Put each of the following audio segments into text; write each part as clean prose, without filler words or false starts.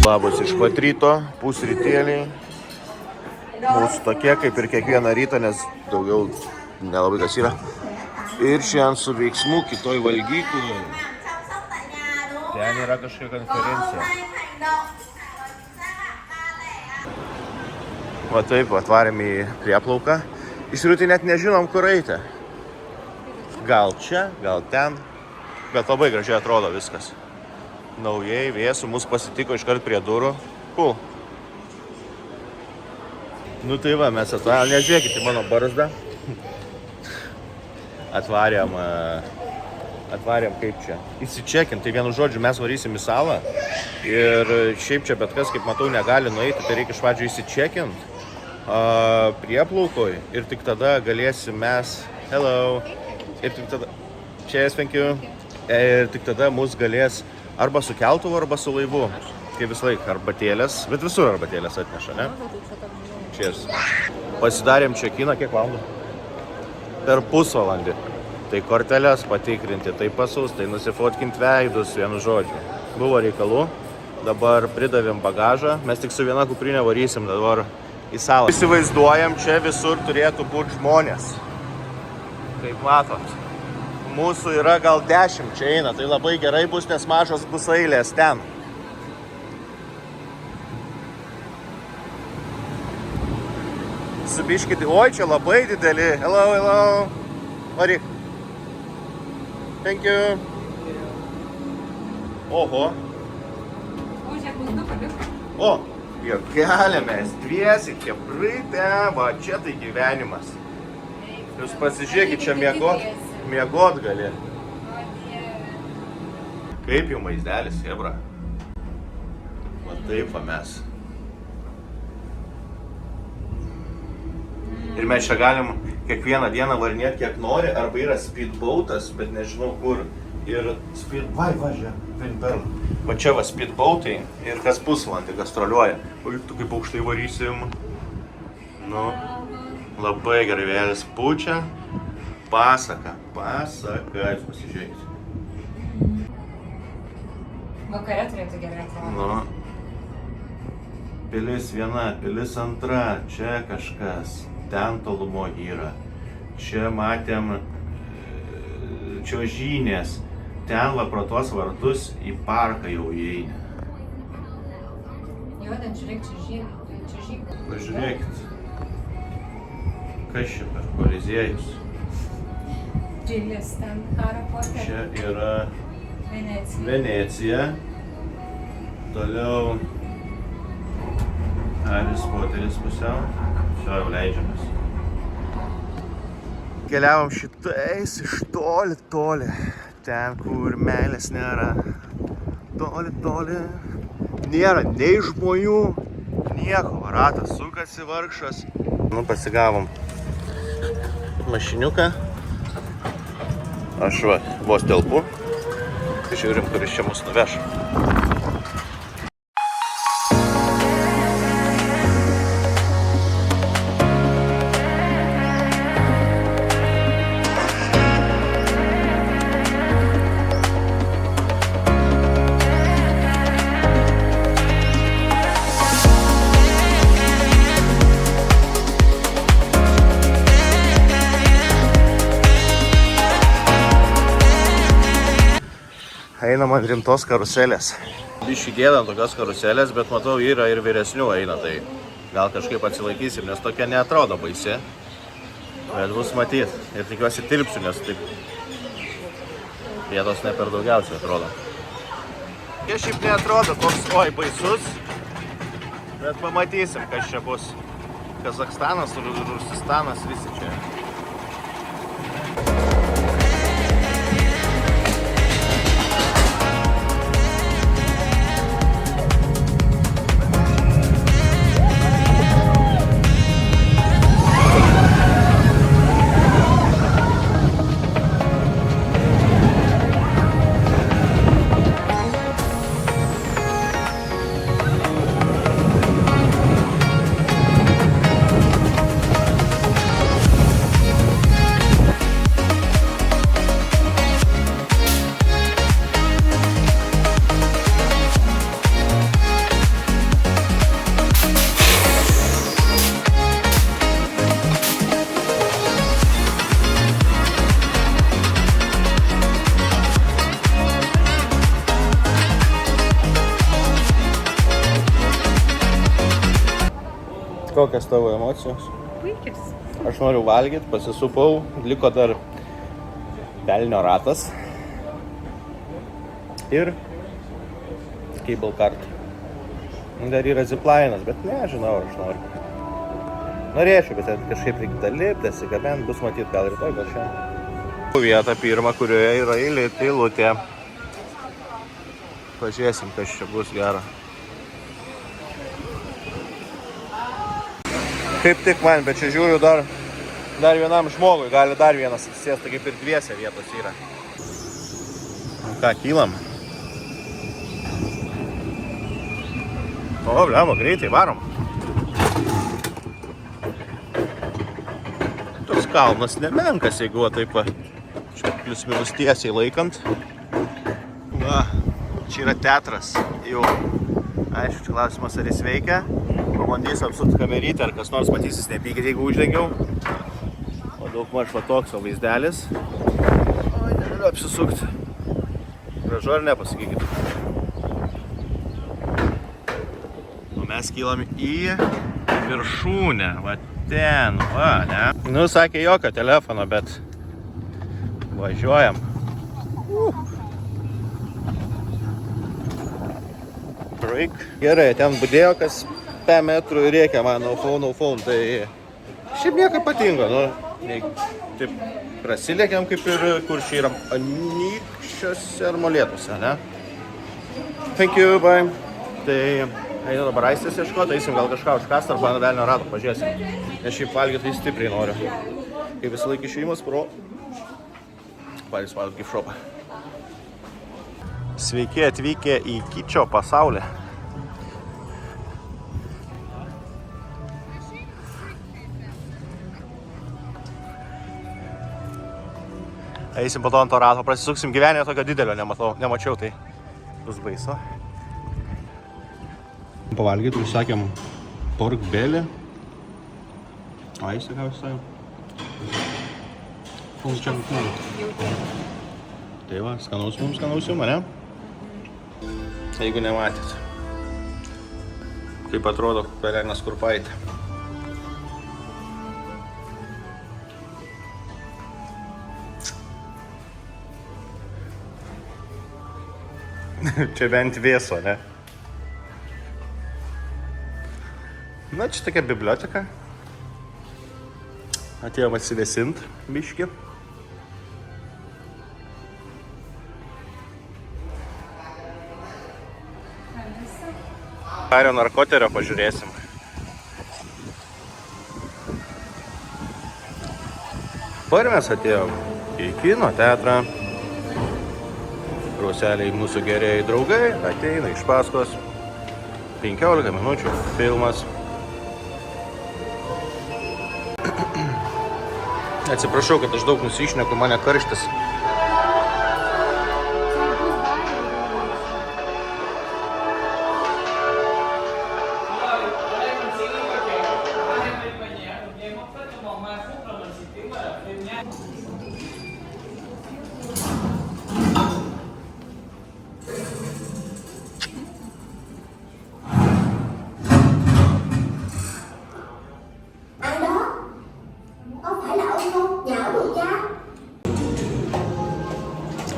Labas iš pat ryto, pusrytėliai. Mūsų tokie kaip ir kiekvieną rytą, nes daugiau nelabai kas yra. Ir šiandien su veiksmu kitoj valgykloj. Ten yra kažkokia konferencija. Va taip, atvarėm į prieplauką. Iš tikrųjų tai net nežinom, kur eiti. Gal čia, gal ten. Bet labai gražiai atrodo viskas. Naujai, vėsų, mus pasitiko iškart prie durų. Cool. Nu tai va, mes atvarėm, nežiūrėkite mano barzdą. Atvarėm kaip čia. Įsičekint, tai vienu žodžiu mes varysim į salą. Ir šiaip čia bet kas, kaip matau, negali nueiti, tai reikia iš pradžių įsičekint prieplaukoj. Ir tik tada galėsim mes, hello, ir tik tada, cheers, thank you. Ir tik tada mus galės arba su keltuvu, arba su laivu. Kaip vis laik, arbatėlės, bet visur arbatėlės atneša, ne? Cheers. Pasidarėm čekiną, kiek valandų? Per pusvalandį. Tai korteles patikrinti, tai pasus, tai nusifotkint veidus, vienu žodžiu. Buvo reikalų, dabar pridavėm bagažą, mes tik su viena kuprinė varysim dabar į salą. Įsivaizduojam, čia visur turėtų būti žmonės. Kaip matot. Mūsų yra gal 10 čia eina, tai labai gerai bus, nes mažos bus eilės ten. Subiškite, oi, čia labai dideli. Hello, hello. Varyk. Thank you. Oho. O, ir keliamės dviesi, keprytę, va čia tai gyvenimas. Jūs pasižiūrėkit, čia miegot gali. Kaip jau maizdelis, hebra. Va taip va mes. Ir mes čia galim kiekvieną dieną varinėti kiek nori, arba yra speedboatas, bet nežinau kur. Ir va, žiūrėk, va čia va speedboatai ir kas pusvalandį gastroliuoja. Oi, tu kaip aukštai varysim. Nu, labai gerai vėlis pučia. Pasaka, jūs pasižiūrėkit. Vakare turėtų gerai atrodyti. Nu, pilis viena, pilis antra, čia kažkas. Ten tolumo yra. Čia matėm čiuožynės. Ten va pro tuos vartus į parką jau įeina. Jo, ten žiūrėk čiuožyklą. Pažiūrėkit. Kas čia per Koliziejus? Pilis ten, Harry Potter. Čia yra Venecija. Toliau Haris Poteris pusiau. Čia jau leidžiamės. Keliavom šitais iš toli. Ten, kur meilės nėra. Toli. Nėra nei žmonių, nieko. Ratas sukasi vargšas. Nu, pasigavom mašiniuką. Aš va, vos telpu. Žiūrim, kuris čia mus nuveš. Einam ant rimtos karuselės. Biškį gėda ant tokios karuselės, bet matau yra ir vyresnių eina, tai gal kažkaip atsilaikysim, nes tokia neatrodo baisi. Bet bus matyt. Ir tikiuosi tilpsiu, nes taip vietos ne per daugiausiai atrodo. Jie šiaip neatrodo toks baisus, bet pamatysim, kas čia bus. Kazakstanas, Rusistanas, visi čia. Kokios tavo emocijos? Puikios. Aš noriu valgyti, pasisupau, liko dar velnio ratas ir cable cart. Dar yra ziplainas, bet nežinau, aš noriu. Norėčiau, bet kažkaip reikia dar liptis, įgabent, bus matyti gal rytoj, gal šiandien. Vieta pirma, kurioje yra eilutė. Pažiūrėsim, kas čia bus gero. Kaip tik man, bet čia žiūriu dar vienam žmogui, gali dar vienas atsisėsti, tai kaip ir dviese vietos yra. Ką, kylam? O, blema, greitai, varom. Toks kalnas nemenkas, jeigu taip va, čia plius minus tiesiai laikant. Va, čia yra teatras, jau, aišku, klausimas, ar jis veikia. Pabandysiu apsukti kamerytę, ar kas nors matysis, nepykit, jeigu uždengiau. O daug maž va toks vaizdelis. O, negaliu apsisukti. Gražu ar ne, pasakykit. O mes kylam į viršūnę, va ten, va, ne? Nu, sakė jokio telefono, bet važiuojam. Break. Gerai, ten budėjo kas 5 metrų ir rėkia man no phone, tai šiaip nieko ypatingo, nu, taip prasilėkiam kaip ir kur čia yra Anykščiuose ar Molėtuose, ne? Thank you, bye. Tai einu dabar aistės ieškoti, eisim gal kažką užkast arba velnio rato pažiūrėsim. Nes šiaip valgyti tai stipriai noriu. Kaip visą laiką išėjimas pro Paris Wild Gift Shopą. Sveiki atvykę į kičio pasaulį. Eisim po to ant to rato, prasisuksim, gyvenime tokio didelio nemačiau, tai bus baisu. Pavalgyti, užsakėm pork belly. Aistė, ką visai. Mums čia nuknūdų. Tai va, skanaus mums, ne? Jeigu nematėt, kaip atrodo pelėnas kurpaitė. Čia bent vėso, ne? Na, čia tokia biblioteka. Atėjom atsivėsint biškį. Kario narkoterio pažiūrėsim. Dabar mes atėjom į kino teatrą. Ruseliai mūsų gerieji draugai ateina iš paskos. 15 minučių filmas. Atsiprašau, kad aš daug nusišneku, mane karštis.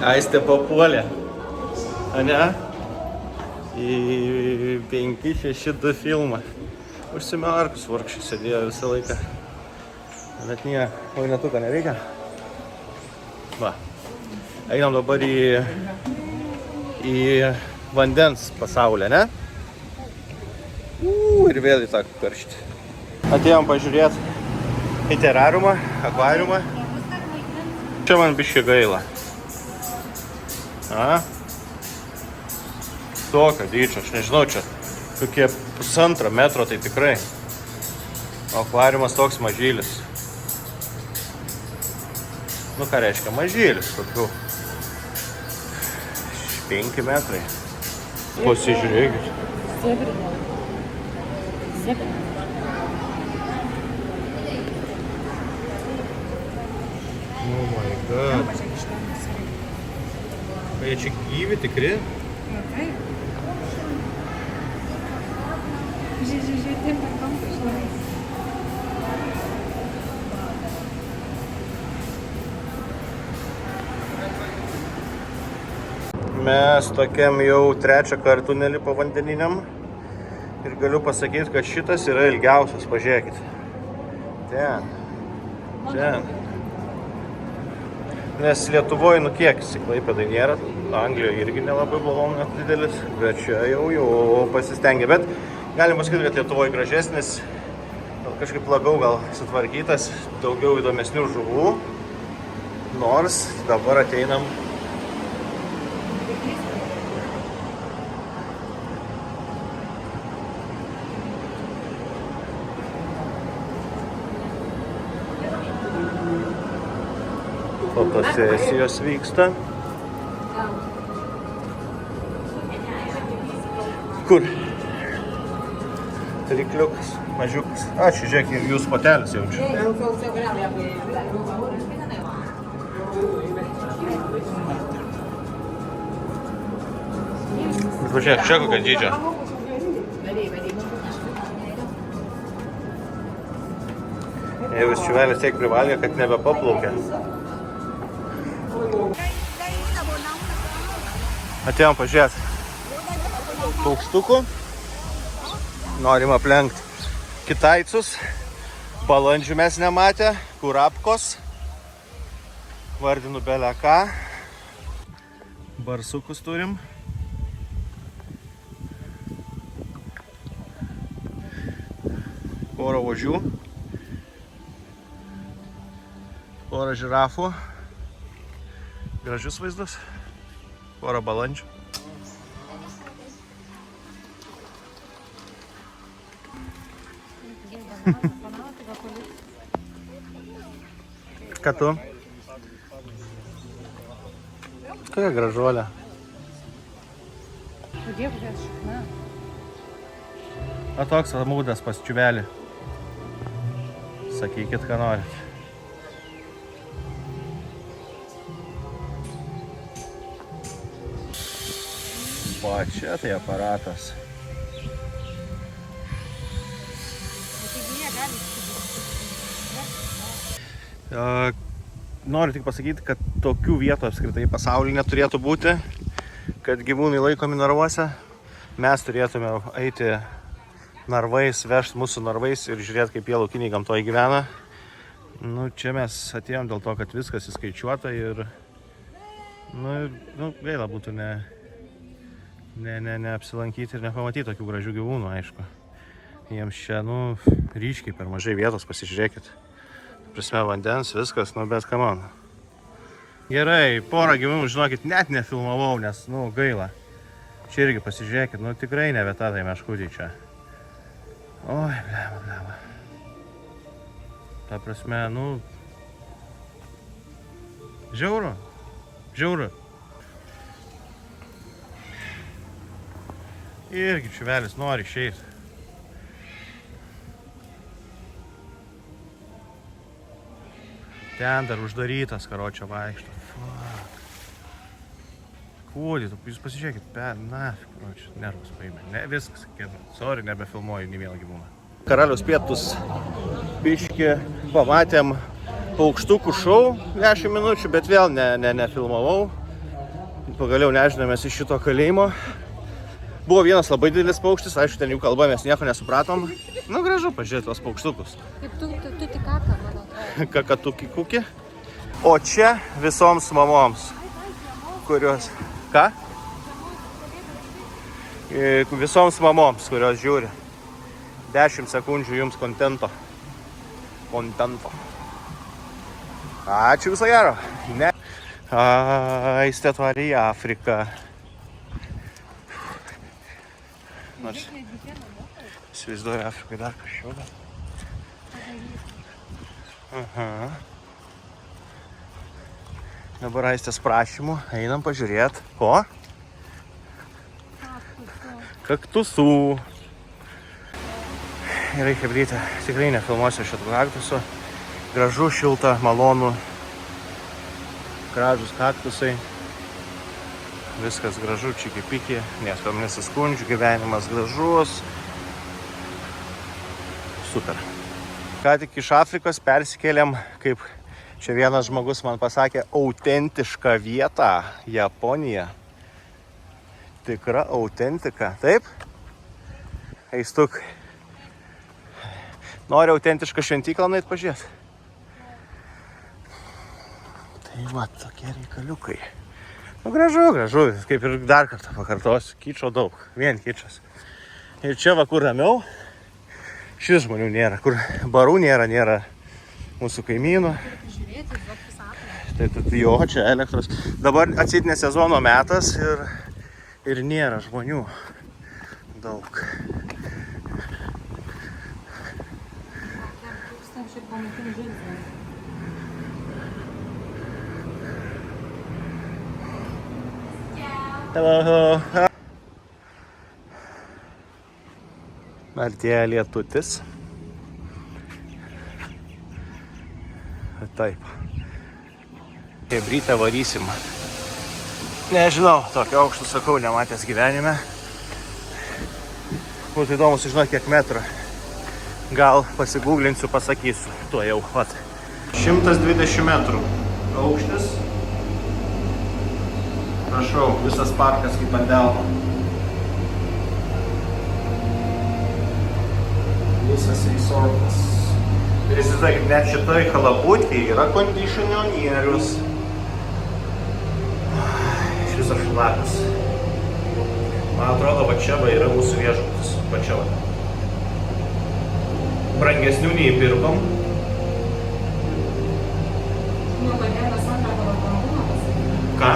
Aistė papuolė, ane? Į 5-6-2 filmą. Užsimerkus vargšai sėdėjo visą laiką. Bet nie, magnetuką nereikia. Va. Einam dabar į vandens pasaulį, ne? Ir vėl į tą karštį. Atėjom pažiūrėti į terariumą, akvariumą. Čia man biškį gaila. Tokio dydžio, aš nežinau, čia kokie 1,5 metro, tai tikrai. O akvariumas toks mažylis. Nu ką reiškia mažylis, kokių 5 metrai. Pasižiūrėkit. Oh my god. Jie čia gyvi, tikri? Na taip. Žiūrėk, taip pat kampas žmonės. Mes tokiam jau trečią kartą tunelį povandeniniam. Ir galiu pasakyti, kad šitas yra ilgiausias, pažiūrėkit. Ten. Nes Lietuvoje, nu kiek, Klaipėdai nėra, Anglijoje irgi nelabai buvom net didelis, bet čia jau pasistengė. Bet galim pasakyti, kad Lietuvoje gražesnis, kažkaip labiau sutvarkytas, daugiau įdomesnių žuvų. Nors dabar ateinam. Fotosesijos vyksta. Kur? Rykliukas, mažiukas. Ačiū, žiūrėk, ir jūs patelės jaučiu. Pažiūrėk, čia kokia dydžia. Jau jis čiuvelis tiek privalgė, kad nebepaplaukė. Atėjom pažiūrėti paukštukų. Norim aplenkti kitaicus. Balandžių mes nematę. Kurapkos. Vardinu belę ką. Barsukus turim. Porą ožių. Porą žirafų. Gražius vaizdas. Porą balandžių. Ką tu? Kokia gražuolė. O toks amūdas pas čiuvelį. Sakykit, ką norit. O čia tai aparatas. Noriu tik pasakyti, kad tokių vietų apskritai pasaulyje neturėtų būti, kad gyvūnai laikomi narvuose. Mes turėtume eiti narvais, vežti mūsų narvais ir žiūrėti, kaip jie laukiniai gamtoje gyvena. Nu, čia mes atėjom dėl to, kad viskas įskaičiuota ir gaila būtų neapsilankyti ir nepamatyti tokių gražių gyvūnų, aišku. Jiems čia, ryškiai per mažai vietos, pasižiūrėkit. Prasme, vandens, viskas, bet come on. Gerai, porą gyvūnų, žinokit, net nefilmavau, nes, gaila. Čia irgi pasižiūrėkit, tikrai ne vieta tai meškutį čia. Oi, blema. Ta prasme, žiauru. Irgi čiuvelis nori išeiti. Ten dar uždarytas, karočio vaikšto. Fuck. Kūdį, jūs pasižiūrėkit, karočio, nervus paėmė. Ne, viskas, sorry, nebefilmuoju nei vieną gyvūną. Karaliaus pietus biškį pamatėm paukštukų šou 10 minučių, bet vėl nefilmavau. Pagaliau nežinomės iš šito kalėjimo. Buvo vienas labai didelis paukštis, aišku, ten jų kalba mes nieko nesupratom. Gražu pažiūrėti tuos paukštukus. Kaip tu tik kaka, mano atrodo. Kakatuki kuki. O čia visoms mamoms, kurios... Ką? Visoms mamoms, kurios žiūri. 10 sekundžių jums kontento. Ačiū, viso gero. Ne. Aistė tvari į Afriką. Nors įsivaizduoju Afrikai dar kažkiau. Dabar Aistės prašymų einam pažiūrėti. Ko? Kaktusų. Gerai, chebrytė, tikrai nefilmuosiu šito kaktuso. Gražu, šilta, malonu. Gražus kaktusai. Viskas gražu, čiki-piki, niekam nesiskundžiu, gyvenimas gražus. Super. Ką tik iš Afrikos persikėlėm, kaip čia vienas žmogus man pasakė, autentišką vietą, Japoniją. Tikra autentika, taip? Eistukai. Nori autentišką šventyklą nueit pažiūrėti? Tai va, tokie reikaliukai. Nu, gražu, kaip ir dar kartą pakartosiu, kičo daug, vien kičas. Ir čia va, kur ramiau, šis žmonių nėra, kur barų nėra mūsų kaimynų. Tai jo, čia elektros. Dabar atseit ne sezono metas ir nėra žmonių daug. Hello. Artėja lietutis. Taip. Hebrytę varysim. Nežinau, tokio aukšto sakau, nematęs gyvenime. Būtų įdomu sužinoti, kiek metrų. Gal pasigūglinsiu, pasakysiu. Tuo jau, vat. 120 metrų aukštis. Prašau, visas parkas kaip ant delno. Visas resortas. Ir įsivaizduokit, net šitoj kalabutėje yra kondicionierius. Iš viso šlakas. Man atrodo, va čia va yra mūsų viešbutis. Va čia va. Brangesnių neįpirkom. Ką?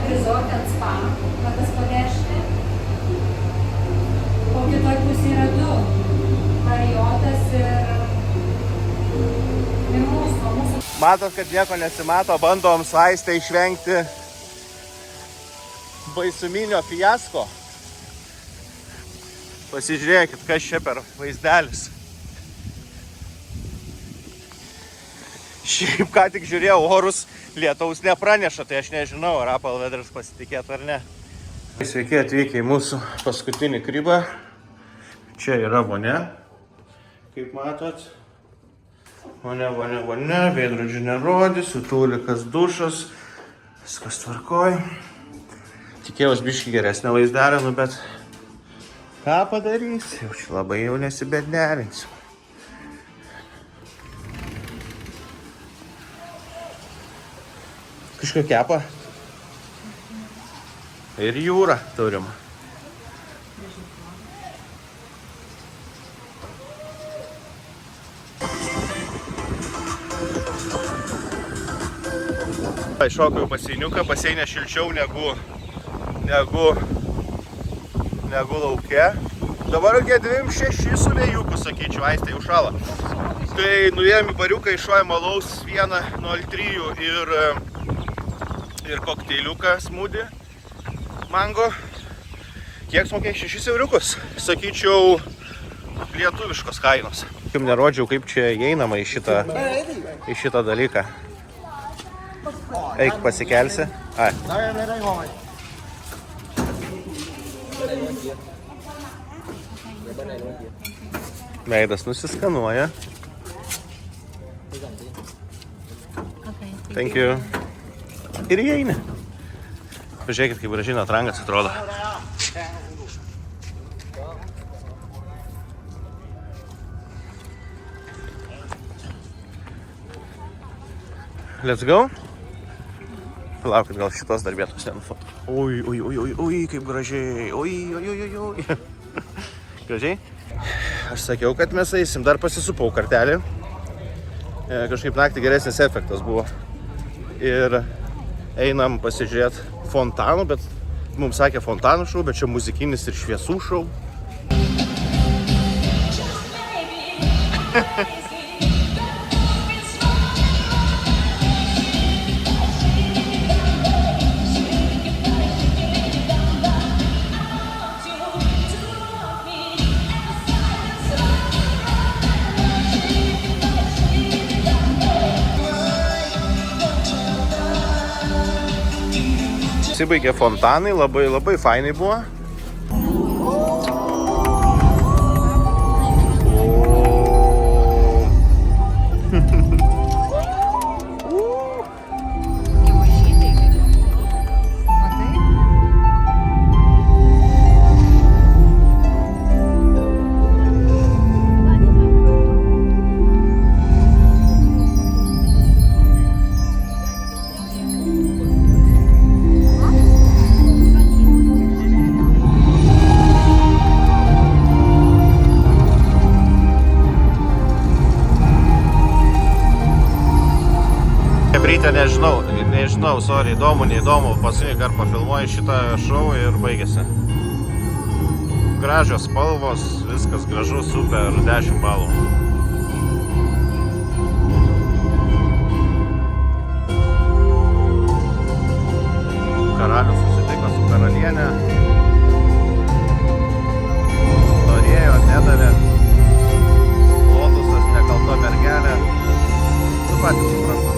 Resort ant spa, tas padešti. O kitoj pusėje yra du. Mariotas ir mūsų. Matot, kad nieko nesimato, bandom su Aiste išvengti baisuminio fiasko. Pasižiūrėkit, kas čia per vaizdelis. Šiaip ką tik žiūrėjau orus, lietaus nepraneša, tai aš nežinau, ar Apple Weathers pasitikėtų ar ne. Sveiki atvykę į mūsų paskutinį krybą. Čia yra vonia, kaip matot. Vonia, veidrodžių nerodysiu, tūlikas dušas, viskas tvarkoj. Tikėjaus biškį geresnę vaizdelę, nu bet ką padarysi, jau čia labai jau nesibednerinsiu. Kažką kepa. Ir jūra turim. Šokau į baseiniuką, baseinė šilčiau negu lauke. Dabar kokie 26 su vėjukų, sakyčiau, Aiste jau šala. Tai nuėjom į bariuką, iššojom alaus 1.03 ir kokteiliuką smūdį mango. Kiek sumokėjai? 6 euriukus, sakyčiau, lietuviškos kainos. Jums nerodžiau, kaip čia įeinama į šitą dalyką. Eik pasikelsi. Ai. Veidas nusiskanuoja. Thank you. Ir įeini. Pažiūrėkit, kaip gražiai atrangas atrodo. Let's go. Palaukit, gal šitos dar vietos nenufoto. Ui, kaip gražiai. Ui. Gražiai? Aš sakiau, kad mes eisim, dar pasisupau kartelį. Kažkaip naktį geresnis efektas buvo. Ir einam pasižiūrėti fontanų, bet mums sakė fontanų šou, bet čia muzikinis ir šviesų šou. Pasibaigė fontanai, labai fainai buvo. Ryte nežinau, sorry, neįdomu, paskutinį kartą pafilmuoju šitą šou ir baigėsi. Gražios spalvos, viskas gražu, super, 10 balų. Karalius susitiko su karalienė. Norėjo, nedavė. Lotusas nekalta mergelė. Tu patys suprantu.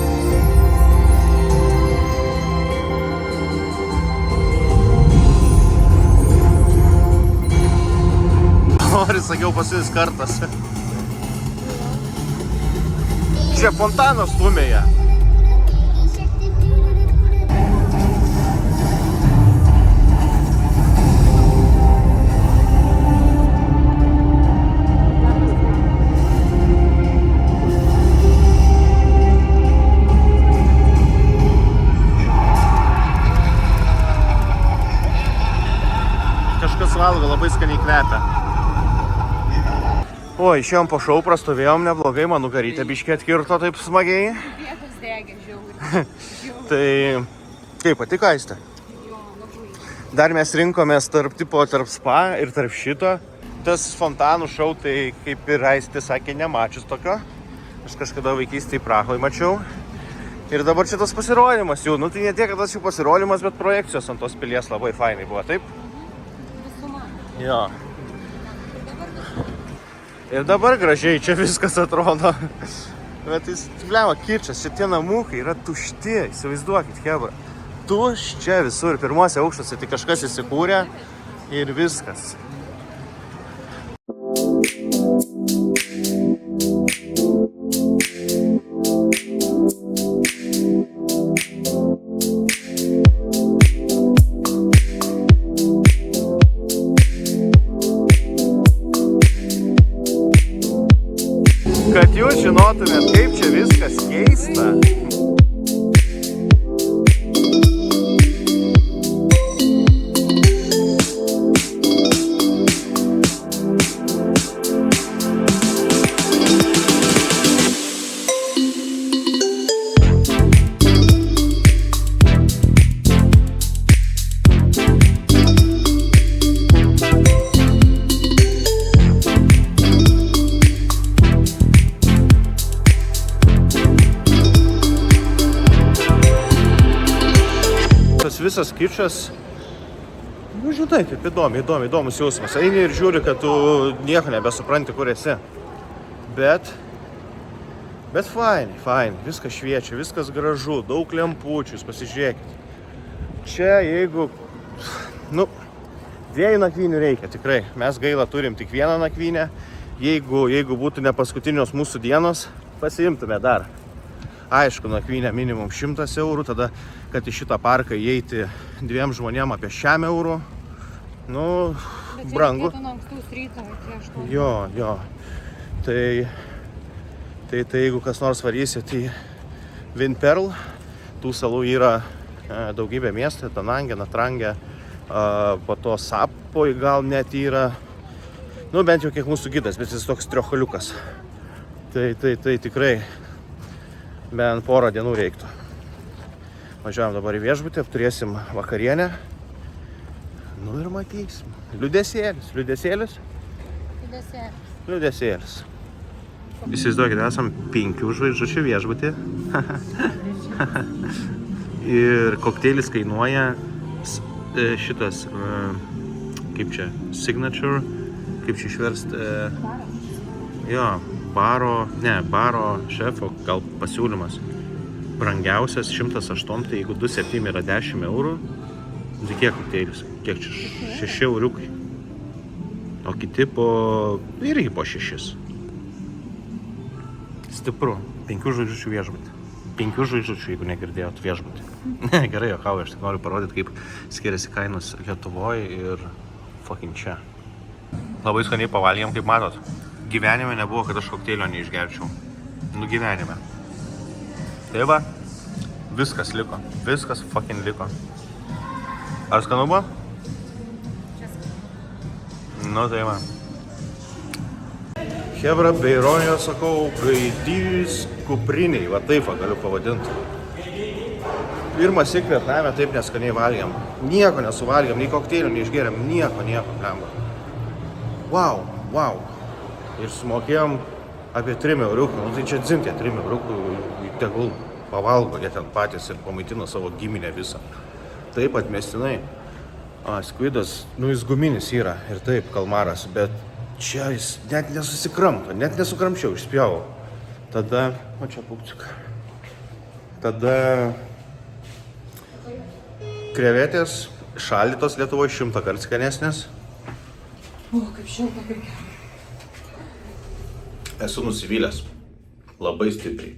Nori, sakiau, pasis kartas. Čia fontanas stumėja. Kažkas valgo, labai skaniai kvepia. O, išėjom po šou, prastovėjom neblogai, man nugarytė biškį atkirto taip smagiai. Vietos degė, žiauriai. Tai kaip patiko, Aiste? Jo, labai. Dar mes rinkomės tarp spa ir tarp šito. Tas fontanų šou, tai kaip ir Aiste sakė, nemačius tokio. Aš kažkada vaikystėje Prahoj mačiau. Ir dabar šitas pasirodymas jų, nu tai ne tiek, kad tas jų pasirodymas, bet projekcijos ant tos pilies labai fainai buvo, taip? Visuma. Jo. Ir dabar gražiai čia viskas atrodo. Bet jis, blema, kičas, šitie namukai yra tušti, įsivaizduokit, hebra. Tuščia visur, pirmuose aukštuose tai kažkas įsikūrė ir viskas. Kad jūs žinotumėt, kaip čia viskas keista. Visas kičas, nu žinai, kaip įdomus jausmas. Eini ir žiūri, kad tu nieko nebesupranti, kur esi. Bet fain, viskas šviečia, viskas gražu, daug lempučių, jūs pasižiūrėkit. Čia jeigu, nu, 2 nakvynių reikia, tikrai. Mes gaila turim tik 1 nakvynę. Jeigu būtų ne paskutinios mūsų dienos, pasiimtume dar. Aišku, nakvynė minimum 100 eurų, tada, kad į šitą parką įeiti 2 žmonėm apie 100 eurų, nu, brangu. Bet čia reikėtų nuo ankstaus ryto iki 8. Jo. Tai jeigu kas nors varysit į Vinperl, tų salų yra daugybė miestų, Tanangė, Natrangė, po to Sapoj gal net yra, nu, bent jau kiek mūsų gidas, bet jis toks triochaliukas. Tai tikrai bent porą dienų reiktų. Važiuojam dabar į viešbutį, apturėsim vakarienę. Nu ir matysim. Liūdesėlis. Įsivaizduokite, esam 5 žvaigždučių viešbutį. Ir kokteilis kainuoja šitas, kaip čia, signature, kaip čia išverst, jo. Baro šefo gal pasiūlymas. Brangiausias 108, tai jeigu 2,7 yra 10 eurų, tai kiek kokteilis? Kiek čia? 6 euriukai. O kiti irgi po 6. Stipru. 5 žvaigždučių viešbutį. 5 žvaigždučių, jeigu negirdėjot viešbutį. Gerai, juokauju, aš tik noriu parodyti, kaip skiriasi kainos Lietuvoje ir fucking čia. Labai skaniai pavalgėm, kaip matot. Gyvenime nebuvo, kad aš kokteilio neišgerčiau. Nu, gyvenime. Tai va, viskas liko. Viskas fucking liko. Ar skanu buvo? Nu, tai va. Hebra, be ironijos sakau, gaidys kupriniai. Va taip va galiu pavadinti. Pirmas syk Vietname taip neskaniai valgiam. Nieko nesuvalgiam, nei kokteilių neišgeriam, nieko, blemba. Wow. Ir sumokėjom apie 3 euriukų. Nu tai čia dzintė 3 euriukų, tegul pavalgo, jie ten patys ir pamaitina savo giminę visą. Taip atmestinai. Skvidas, nu jis guminis yra ir taip, kalmaras, bet čia jis net nesusikramto, net nesukramčiau, išspjavau. Tada, o čia pupcika. Tada krevetės šaldytos Lietuvoje 100 kart skanesnės. O, kaip šilta, kaip gerai. Esu nusivylęs. Labai stipriai.